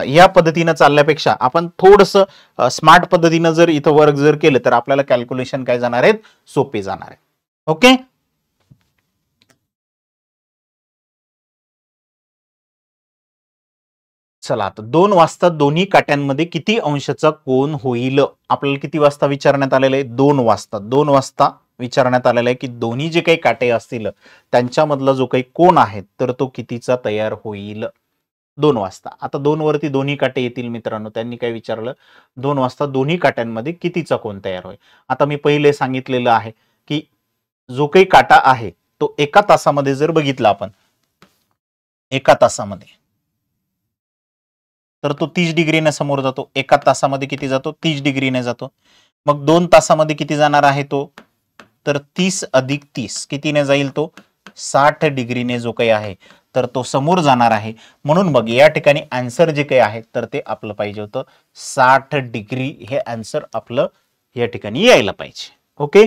या पद्धतीने चालल्यापेक्षा आपण थोडंसं स्मार्ट पद्धतीने जर इथं वर्क जर केलं तर आपल्याला कॅल्क्युलेशन काय जाणार आहेत सोपे जाणार आहे. ओके, चला आता 2 वाजता दोन्ही काट्यांमध्ये किती अंशाचा कोन होईल. आपल्याला किती वाजता विचारण्यात आलेलं आहे 2 वाजता. 2 वाजता विचारण्यात आलेलं आहे की दोन्ही जे काही काटे असतील त्यांच्यामधला जो काही कोन आहे तर तो कितीचा तयार होईल 2 वाजता. आता 2 वरती दोन्ही काटे येतील मित्रांनो. त्यांनी काय विचारलं 2 वाजता दोन्ही काट्यांमध्ये कितीचा कोन तयार होईल. आता मी पहिले सांगितलेलं आहे की जो काही काटा आहे तो एका तासामध्ये जर बघितला आपण एका तासामध्ये तर तो 30 डिग्रीने समोर जातो. एका तासामध्ये किती जातो 30 डिग्रीने जातो. मग 2 तासामध्ये किती जाणार आहे तो तर 30 अधिक 30 कितीने जाईल तो 60 डिग्रीने जो काही आहे तर तो समोर जाणार आहे. म्हणून मग या ठिकाणी आन्सर जे काही आहे तर ते आपलं पाहिजे होतं 60 डिग्री हे आन्सर आपलं या ठिकाणी यायला पाहिजे. ओके,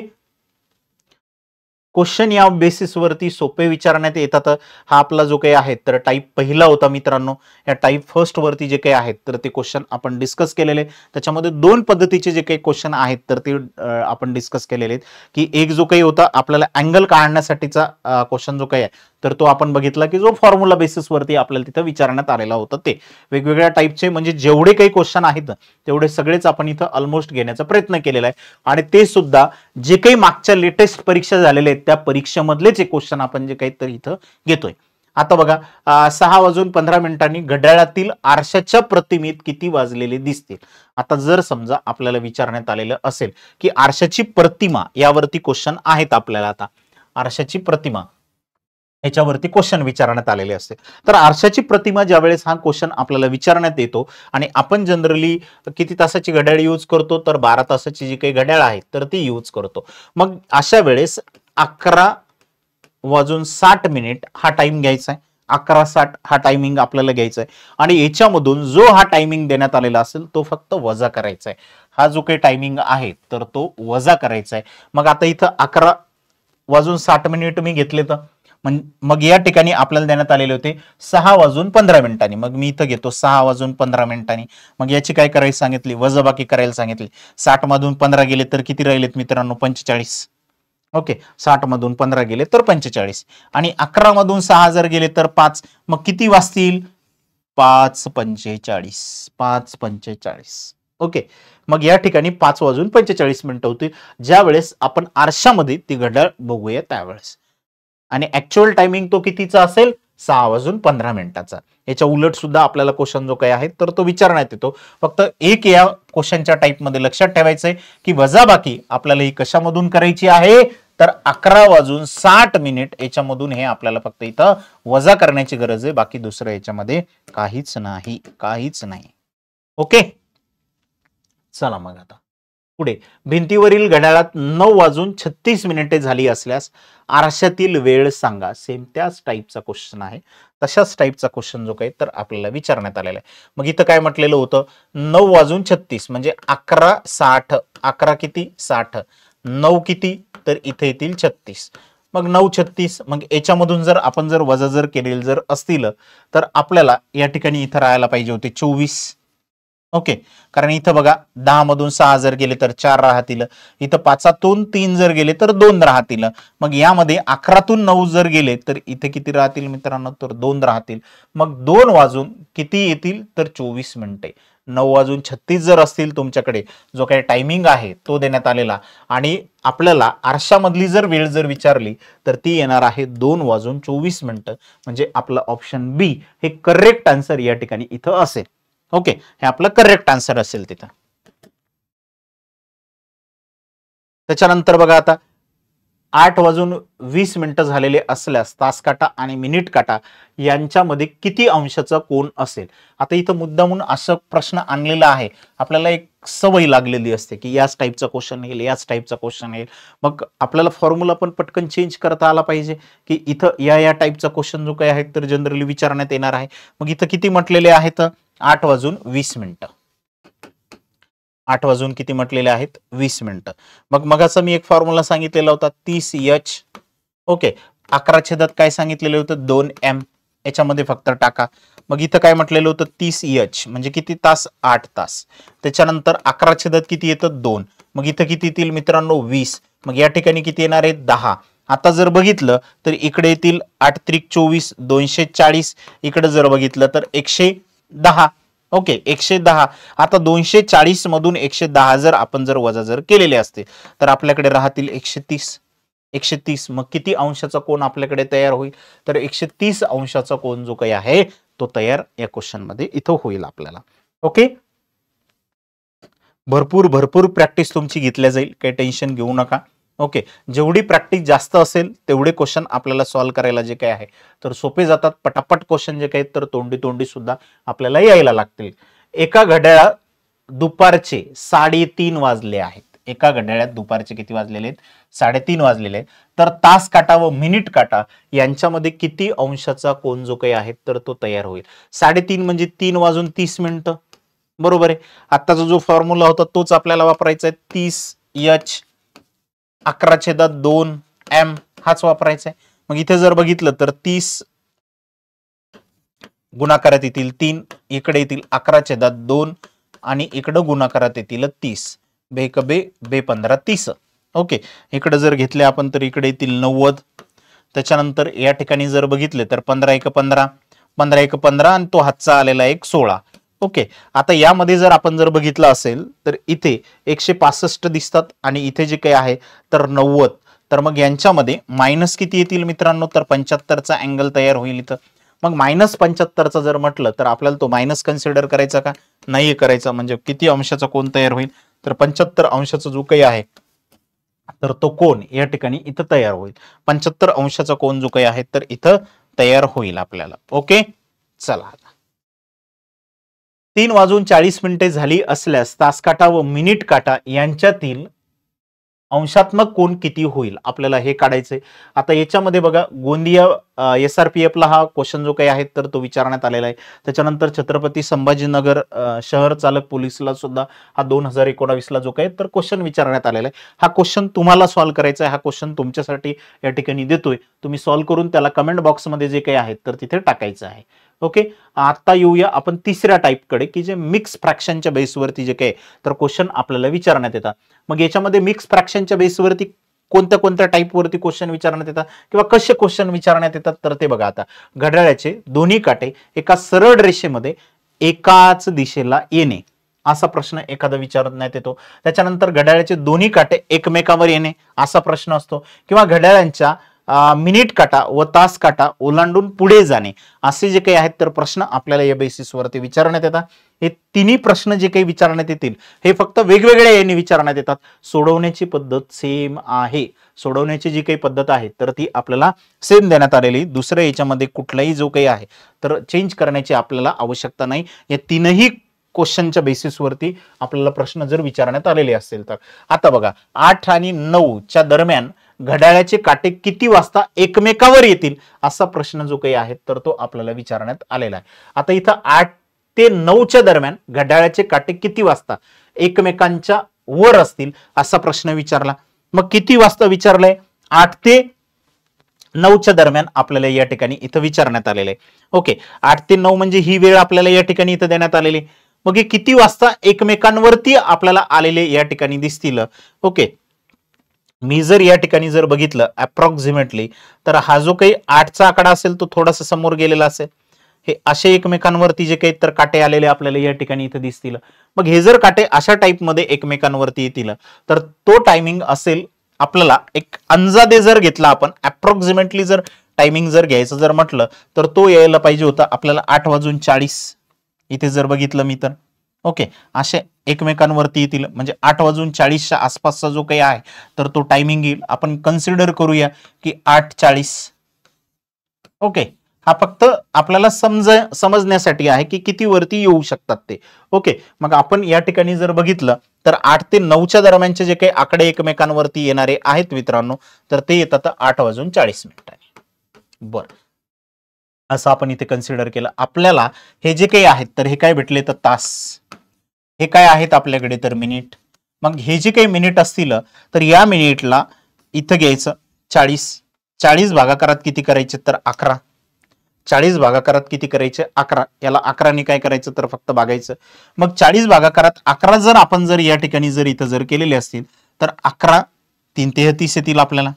क्वेश्चन या बेसिसवरती सोपे विचारण्यात येतात. हा आपला जो काही आहे तर टाईप पहिला होता मित्रांनो. या टाईप फर्स्ट वरती जे काही आहेत तर ते क्वेश्चन आपण डिस्कस केलेले. त्याच्यामध्ये दोन पद्धतीचे जे काही क्वेश्चन आहेत तर ते आपण डिस्कस केलेले आहेत. की एक जो काही होता आपल्याला अँगल काढण्यासाठीचा क्वेश्चन जो काही आहे तर तो आपण बघितला की जो फॉर्म्युला बेसिसवरती आपल्याला तिथं विचारण्यात आलेला होता. ते वेगवेगळ्या टाईपचे म्हणजे जेवढे काही क्वेश्चन आहेत तेवढे सगळेच आपण इथं ऑलमोस्ट घेण्याचा प्रयत्न केलेला आहे. आणि ते सुद्धा जे काही मागच्या लेटेस्ट परीक्षा झालेल्या आहेत त्या परीक्षेमधलेच एक क्वेश्चन आपण जे काही तर इथं घेतोय. आता बघा 6:15 घड्याळातील आरशाच्या प्रतिमेत किती वाजलेले दिसतील. आता जर समजा आपल्याला विचारण्यात आलेलं असेल की आरशाची प्रतिमा यावरती क्वेश्चन आहेत आपल्याला. आता आरशाची प्रतिमा याच्यावरती क्वेश्चन विचारण्यात आलेले असते. तर आरशाची प्रतिमा ज्या वेळेस हा क्वेश्चन आपल्याला विचारण्यात येतो आणि आपण जनरली किती तासाची घड्याळ यूज करतो तर 12 तासाची जी काही घड्याळ आहे तर ती यूज करतो. मग अशा वेळेस 11:60 हा टाइम घ्यायचा आहे. 11:60 हा टायमिंग आपल्याला घ्यायचा आहे आणि याच्यामधून जो हा टायमिंग देण्यात आलेला असेल तो फक्त वजा करायचा आहे. हा जो काही टायमिंग आहे तर तो वजा करायचा आहे. मग आता इथं 11:60 मी घेतले तर मग या ठिकाणी आपल्याला देण्यात आलेले होते 6:15. मग मी इथं घेतो 6:15. मग याची काय करायला सांगितली, वजाबाकी करायला सांगितली. 60 मधून 15 गेले तर किती राहिलेत मित्रांनो, 45. ओके, 60 मधून 15 गेले तर 45 आणि 11 मधून 6 जर गेले तर 5. मग किती वाजतील, 5:45. 5:45. ओके, मग या ठिकाणी 5:45 होतील ज्या वेळेस आपण आरशामध्ये ती घड्याळ बघूया त्यावेळेस. आणि ऍक्च्युअल टायमिंग तो कितीचा असेल, 6:15. याच्या उलट सुद्धा आपल्याला क्वेश्चन जो काही आहे तर तो विचारण्यात येतो. फक्त एक या क्वेश्चनच्या टाईपमध्ये लक्षात ठेवायचंय की वजाबाकी आपल्याला ही कशामधून करायची आहे तर 11:60 याच्यामधून हे आपल्याला फक्त इथं वजा करण्याची गरज आहे. बाकी दुसरं याच्यामध्ये काहीच नाही, काहीच नाही. ओके, चला मग आता पुढे. भिंतीवरील घड्याळात 9:36 झाली असल्यास आरशातील वेळ सांगा. सेम त्याच टाईपचा क्वेश्चन आहे, तशाच टाईपचा क्वेश्चन जो काही तर आपल्याला विचारण्यात आलेला आहे. मग इथं काय म्हटलेलं होतं, 9:36 म्हणजे 11:60. 11 किती, 60. 9 किती तर इथे येतील 36. मग 9:36. मग याच्यामधून जर आपण जर वजा जर केलेलं जर असतील तर आपल्याला या ठिकाणी इथं राहायला पाहिजे होते 24. ओके, कारण इथं बघा 10 मधून 6 जर गेले तर 4 राहतील. इथं 5तून 3 जर गेले तर 2 राहतील. मग यामध्ये 11तून 9 जर गेले तर इथे किती राहतील मित्रांनो, तर 2 राहतील. मग 2 वाजून किती येतील तर 24 मिनिटे. 9:36 जर असतील तुमच्याकडे जो काही टायमिंग आहे तो देण्यात आलेला आणि आपल्याला आरशामधली जर वेळ जर विचारली तर ती येणार आहे 2:24. म्हणजे आपलं ऑप्शन बी हे करेक्ट आन्सर या ठिकाणी इथं असेल. ओके, हे आपलं करेक्ट आन्सर असेल तिथं. त्याच्यानंतर बघा आता 8:20 झालेले असल्यास तास काटा आणि मिनिट काटा यांच्यामध्ये किती अंशाचा कोन असेल. आता इथं मुद्दामून असं प्रश्न आणलेला आहे. आपल्याला एक सवय लागलेली असते की याच टाईपचा क्वेश्चन येईल, याच टाईपचा क्वेश्चन येईल. मग आपल्याला फॉर्म्युला पण पटकन चेंज करता आला पाहिजे की इथं या टाईपचा क्वेश्चन जो काही आहे तर जनरली विचारण्यात येणार आहे. मग इथं किती म्हटलेले आहेत, 8:20. 8 वाजून किती म्हटलेले आहेत, 20. मग मगाचा मी एक फॉर्म्युला सांगितलेला होता 30H. ओके, 11 काय सांगितलेलं होतं 2M. याच्यामध्ये फक्त टाका. मग इथं काय म्हटलेलं होतं 30H म्हणजे किती तास, 8 तास. त्याच्यानंतर 11 किती येतं 2. मग इथं किती येतील मित्रांनो 20. मग या ठिकाणी किती येणार आहे 10. आता जर बघितलं तर इकडे येतील 8 त्रिक 24, 240. इकडे जर बघितलं तर 110. ओके, 110. आता 240 मधून 110 जर आपण जर वजा जर केलेले असते तर आपल्याकडे राहतील 130. 130 मग किती अंशाचा कोन आपल्याकडे तयार होईल तर 130 अंशाचा कोन जो काही आहे तो तयार या क्वेश्चन मध्ये इथं होईल आपल्याला. ओके, भरपूर प्रॅक्टिस तुमची घेतल्या जाईल, काही टेन्शन घेऊ नका. ओके, जेवढी प्रॅक्टिस जास्त असेल तेवढे क्वेश्चन आपल्याला सॉल्व्ह करायला जे काही आहे तर सोपे जातात. पटापट क्वेश्चन जे काही तर तोंडी सुद्धा आपल्याला यायला लागतील. एका घड्याळात दुपारचे 3:30 वाजले आहेत. एका घड्याळात दुपारचे किती वाजलेले आहेत? 3:30 वाजलेले आहेत. तर तास काटा व मिनिट काटा यांच्यामध्ये किती अंशाचा कोन जो काही आहे तर तो तयार होईल? 3:30 म्हणजे 3:30 बरोबर आहे. आताचा जो फॉर्म्युला होता तोच आपल्याला वापरायचा आहे. 30H 11/2M हाच वापरायचा आहे. मग इथे जर बघितलं तर 30 गुणाकारात येतील 3, इकडे येतील 11/2 आणि इकडे गुणाकारात येतील 30. बेक बे बे 15 30. ओके, इकडे जर घेतले आपण तर इकडे येतील 90. त्याच्यानंतर या ठिकाणी जर बघितले तर 15 × 15 15 × 15 आणि तो हातचा आलेला एक 16. ओके, आता यामध्ये जर आपण जर बघितलं असेल तर इथे 165 दिसतात आणि इथे जे काही आहे तर 90. तर मग यांच्यामध्ये मायनस किती येतील मित्रांनो? तर 75चा अँगल तयार होईल इथं. मग -75चा जर म्हटलं तर आपल्याला तो मायनस कन्सिडर करायचा का? नाही करायचा. म्हणजे किती अंशाचा कोन तयार होईल? तर 75 अंशाचा जो काही आहे तर तो कोन या ठिकाणी इथं तयार होईल. 75 अंशाचा कोन जो काही आहे तर इथं तयार होईल आपल्याला. ओके, चला 3:40 झाली असल्यास तास काटा व मिनिट काटा यांच्यातील अंशात्मक कोन किती होईल आपल्याला हे काढायचंय. आता याच्यामध्ये बघा गोंदिया SRPF ला हा क्वेश्चन जो काही आहे तर तो विचारण्यात आलेला आहे. त्याच्यानंतर छत्रपती संभाजीनगर शहर चालक पोलीसला सुद्धा हा 2019 ला जो काही तर क्वेश्चन विचारण्यात आलेला आहे. हा क्वेश्चन तुम्हाला सॉल्व्ह करायचा आहे. हा क्वेश्चन तुमच्यासाठी या ठिकाणी देतोय. तुम्ही सॉल्व्ह करून त्याला कमेंट बॉक्समध्ये जे काही आहे तर तिथे टाकायचं आहे. ओके, आता येऊया आपण तिसऱ्या टाईपकडे की जे मिक्स फ्रॅक्शनच्या बेसवरती जे काही तर क्वेश्चन आपल्याला विचारण्यात येतात. मग याच्यामध्ये मिक्स फ्रॅक्शनच्या बेसवरती कोणत्या कोणत्या टाईपवरती क्वेश्चन विचारण्यात येतात किंवा कसे क्वेश्चन विचारण्यात येतात तर ते बघा. आता घड्याळाचे दोन्ही काटे एका सरळ रेषेमध्ये एकाच दिशेला येणे असा प्रश्न एखादा विचारण्यात येतो. त्याच्यानंतर घड्याळाचे दोन्ही काटे एकमेकावर येणे असा प्रश्न असतो किंवा घड्याळांच्या मिनिट काटा व तास काटा ओलांडून पुढे जाणे असे जे काही आहेत तर प्रश्न आपल्याला या बेसिसवरती विचारण्यात येतात. हे तिन्ही प्रश्न जे काही विचारण्यात येतील हे फक्त वेगवेगळ्या यांनी विचारण्यात येतात. सोडवण्याची पद्धत सेम आहे. सोडवण्याची जी काही पद्धत आहे तर ती आपल्याला सेम देण्यात आलेली. दुसऱ्या याच्यामध्ये कुठलाही जो काही आहे तर चेंज करण्याची आपल्याला आवश्यकता नाही. या तीनही क्वेश्चनच्या बेसिसवरती आपल्याला प्रश्न जर विचारण्यात आलेले असतील तर. आता बघा 8 आणि 9च्या दरम्यान घड्याळाचे काटे किती वाजता एकमेकावर येतील असा प्रश्न जो काही आहे तर तो आपल्याला विचारण्यात आलेला आहे. आता इथं 8 ते 9च्या दरम्यान घड्याळाचे काटे किती वाजता एकमेकांच्या वर असतील असा प्रश्न विचारला. मग किती वाजता विचारलाय? 8 ते 9च्या दरम्यान आपल्याला या ठिकाणी इथं विचारण्यात आलेले आहे. ओके, 8 ते 9 म्हणजे ही वेळ आपल्याला या ठिकाणी इथं देण्यात आलेली. मग हे किती वाजता एकमेकांवरती आपल्याला आलेले या ठिकाणी दिसतील. ओके, मी जर या ठिकाणी जर बघितलं अप्रॉक्सिमेटली तर हा जो काही 8चा आकडा असेल तो थोडासा समोर गेलेला असेल. हे असे एकमेकांवरती जे काही तर काटे आलेले आपल्याला या ठिकाणी इथे दिसतील. मग हे जर काटे अशा टाइप मध्ये एकमेकांवरती येतील तर तो टायमिंग असेल आपल्याला एक अंदाजे जर घेतला आपण अप्रॉक्सिमेटली जर टायमिंग जर घ्यायचं जर म्हटलं तर तो यायला पाहिजे होता आपल्याला 8:40 इथे जर बघितलं मी तर. ओके, असे एकमेकांवरती येतील म्हणजे 8:40च्या आसपासचा जो काही आहे तर तो टायमिंग येईल. आपण कन्सिडर करूया की 8:40. ओके, हा फक्त आपल्याला समजण्यासाठी आहे की किती वरती येऊ शकतात ते. ओके, मग आपण या ठिकाणी जर बघितलं तर 8 ते 9च्या दरम्यानचे जे काही आकडे एकमेकांवरती येणारे आहेत मित्रांनो तर ते येतात 8:40. बरं, असं आपण इथे कन्सिडर केलं. आपल्याला हे जे काही आहेत तर हे काय भेटले तर तास, हे काय आहेत आपल्याकडे तर मिनिट. मग हे जे काही मिनिट असतील तर या मिनिटला इथं घ्यायचं 40 भागाकारात किती करायचे तर 11. 40 भागाकारात किती करायचे 11. याला 11ने काय करायचं तर फक्त भागायचं. मग 40 भागाकारात 11 जर आपण जर या ठिकाणी जर इथं जर केलेले असतील तर 11 3 33 येतील आपल्याला.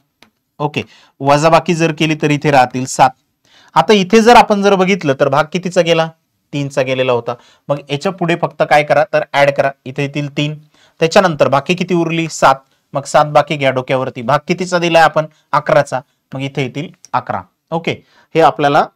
ओके, वजाबाकी जर केली तर इथे राहतील 7. आता इथे जर आपण जर बघितलं तर भाग कितीचा गेला 3चा गेलेला होता. मग याच्या पुढे फक्त काय करा तर ऍड करा. इथे येतील 3. त्याच्यानंतर बाकी किती उरली 7. मग 7 बाकी घ्या डोक्यावरती. भाग कितीचा दिलाय आपण 11चा. मग इथे येतील 11. ओके, हे आपल्याला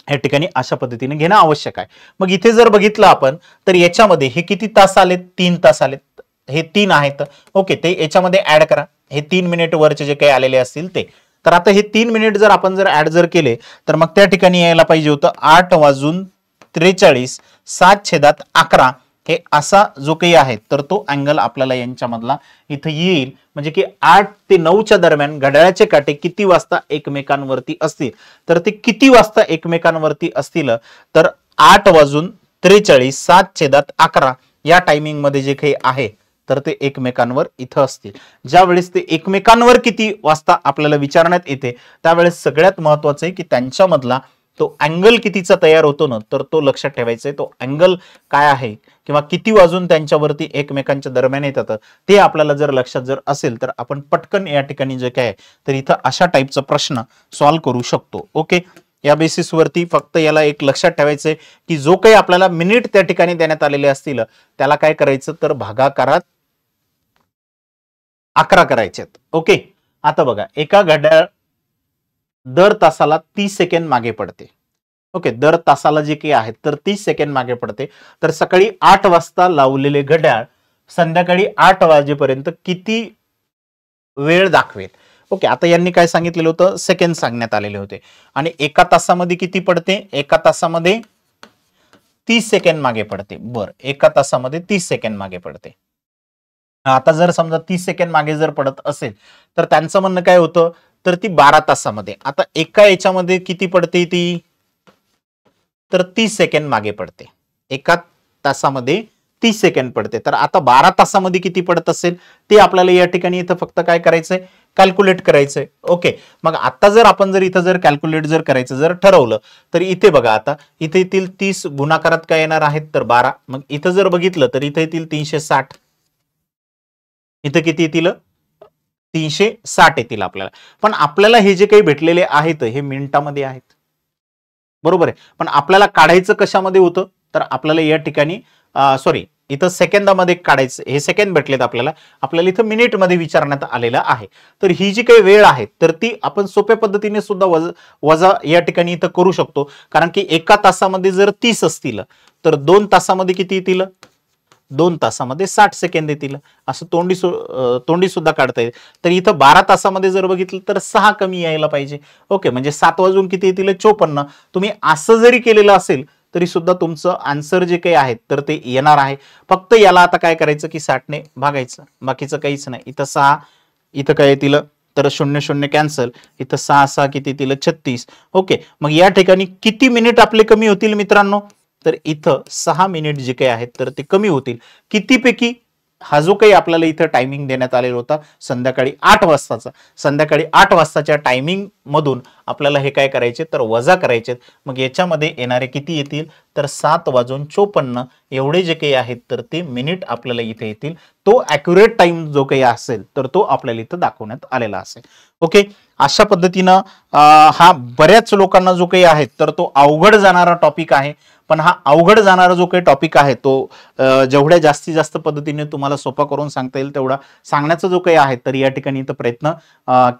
या ठिकाणी अशा पद्धतीने घेणं आवश्यक आहे. मग इथे जर बघितलं आपण तर याच्यामध्ये हे किती तास आलेत 3 तास आलेत. हे 3 आहेत. ओके, ते याच्यामध्ये ऍड करा. हे 3 मिनिट वरचे जे काही आलेले असतील ते. तर आता हे 3 मिनिट जर आपण जर ऍड जर केले तर मग त्या ठिकाणी यायला पाहिजे होतं 8:43 7/11 हे असा जो काही आहे तर तो अँगल आपल्याला यांच्यामधला इथं येईल. म्हणजे की 8 ते 9च्या दरम्यान घड्याळाचे काटे किती वाजता एकमेकांवरती असतील, तर ते किती वाजता एकमेकांवरती असतील तर 8:43 7/11 या टायमिंग मध्ये जे काही आहे तर ते एकमेकांवर इथं असतील. ज्या वेळेस ते एकमेकांवर किती वाजता आपल्याला विचारण्यात येते त्यावेळेस सगळ्यात महत्वाचं आहे की त्यांच्यामधला तो अँगल कितीचा तयार होतो ना, तर तो लक्षात ठेवायचा आहे. तो अँगल काय आहे किंवा किती वाजून त्यांच्यावरती एकमेकांच्या दरम्यान येतात ते आपल्याला जर लक्षात जर असेल तर आपण पटकन या ठिकाणी जे काय तर इथं अशा टाईपचा प्रश्न सॉल्व्ह करू शकतो. ओके, या बेसिसवरती फक्त याला एक लक्षात ठेवायचंय की जो काही आपल्याला मिनिट त्या ठिकाणी देण्यात आलेले असतील त्याला काय करायचं तर भागाकारात 11 करायचे. ओके, आता बघा एका घड्याळ दर तासाला 30 सेकंद मागे पडते. ओके, दर तासाला जे काही आहे तर 30 सेकंद मागे पडते. तर सकाळी 8 वाजता लावलेले घड्याळ संध्याकाळी 8 वाजेपर्यंत किती वेळ दाखवेल. ओके, आता यांनी काय सांगितलेलं होतं सेकंद सांगण्यात आलेले होते आणि एका तासामध्ये किती पडते, एका तासामध्ये 30 सेकंद मागे पडते. बर, एका तासामध्ये 30 सेकंद मागे पडते. आता जर समजा 30 सेकंद मागे जर पडत असेल तर त्यांचं म्हणणं काय होतं तर ती 12 तासामध्ये. आता एका याच्यामध्ये किती पडते ती तर 30 सेकंद मागे पडते. एका तासामध्ये 30 सेकंद पडते. तर आता 12 तासामध्ये किती पडत असेल ते आपल्याला या ठिकाणी इथं फक्त काय करायचंय कॅल्क्युलेट करायचंय. ओके, मग आता जर आपण जर इथं जर कॅल्क्युलेट जर करायचं जर ठरवलं तर इथे बघा आता इथे येतील 30 गुणाकारात काय येणार आहेत तर 12. मग इथं जर बघितलं तर इथे येतील 360. इथं किती येतील 360 येतील आपल्याला. पण आपल्याला हे जे काही भेटलेले आहेत हे मिनिटामध्ये आहेत, बरोबर आहे. पण आपल्याला काढायचं कशामध्ये होतं तर आपल्याला या ठिकाणी सॉरी इथं सेकंदामध्ये काढायचं. हे सेकंद भेटलेत आपल्याला, आपल्याला इथं मिनिट मध्ये विचारण्यात आलेलं आहे. तर ही जी काही वेळ आहे तर ती आपण सोप्या पद्धतीने सुद्धा वजा या ठिकाणी इथं करू शकतो. कारण की एका तासामध्ये जर 30 असतील तर 2 तासामध्ये किती येतील 2 तासामध्ये 60 सेकंद येतील. असं तोंडी सुद्धा काढता येईल. तर इथं 12 तासामध्ये जर बघितलं तर 6 कमी यायला पाहिजे. ओके, म्हणजे 7 वाजून किती येतील 54. तुम्ही असं जरी केलेलं असेल तरी सुद्धा तुमचं आन्सर जे काही आहे तर ते येणार आहे. फक्त याला आता काय करायचं की 60 ने भागायचं, बाकीचं काहीच नाही. इथं 6, इथं काय येतील तर 0 0 कॅन्सल, इथं 6 6 किती येतील 36. ओके, मग या ठिकाणी किती मिनिट आपले कमी होतील मित्रांनो तर इथं 6 मिनिट जे काही आहेत तर ते कमी होतील. कितीपैकी हा जो काही आपल्याला इथं टायमिंग देण्यात आलेला होता संध्याकाळी 8 वाजताचा, संध्याकाळी 8 वाजताच्या टायमिंग मधून आपल्याला हे काय करायचे तर वजा करायचे. मग याच्यामध्ये येणारे किती येतील तर 7:54 एवढे जे काही आहेत तर ते मिनिट आपल्याला इथे येतील. तो ॲक्युरेट टाइम जो काही असेल तर तो आपल्याला इथं दाखवण्यात आलेला असेल. ओके, अशा पद्धतीनं हा बऱ्याच लोकांना जो काही आहे तर तो अवघड जाणारा टॉपिक आहे. पण हा अवघड जाणारा जो काही टॉपिक आहे तो जेवढ्या जास्तीत जास्त पद्धतीने तुम्हाला सोपा करून सांगता येईल तेवढा सांगण्याचा जो काही आहे तर या ठिकाणी इथं प्रयत्न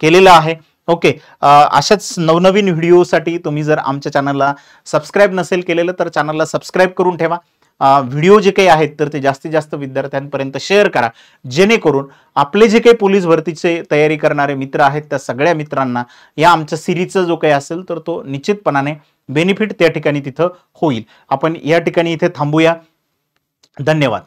केलेला आहे. ओके, अशाच नवनवीन व्हिडिओसाठी तुम्ही जर आमच्या चॅनलला सबस्क्राईब नसेल केलेलं तर चॅनलला सबस्क्राईब करून ठेवा. व्हिडिओ जे काही आहेत तर ते जास्तीत जास्त विद्यार्थ्यांपर्यंत शेअर करा, जेणेकरून आपले जे काही पोलीस भरतीचे तयारी करणारे मित्र आहेत त्या सगळ्या मित्रांना या आमच्या सिरीजचा जो काही असेल तर तो निश्चितपणाने बेनिफिट त्या ठिकाणी तिथं होईल. आपण या ठिकाणी इथे थांबूया. धन्यवाद.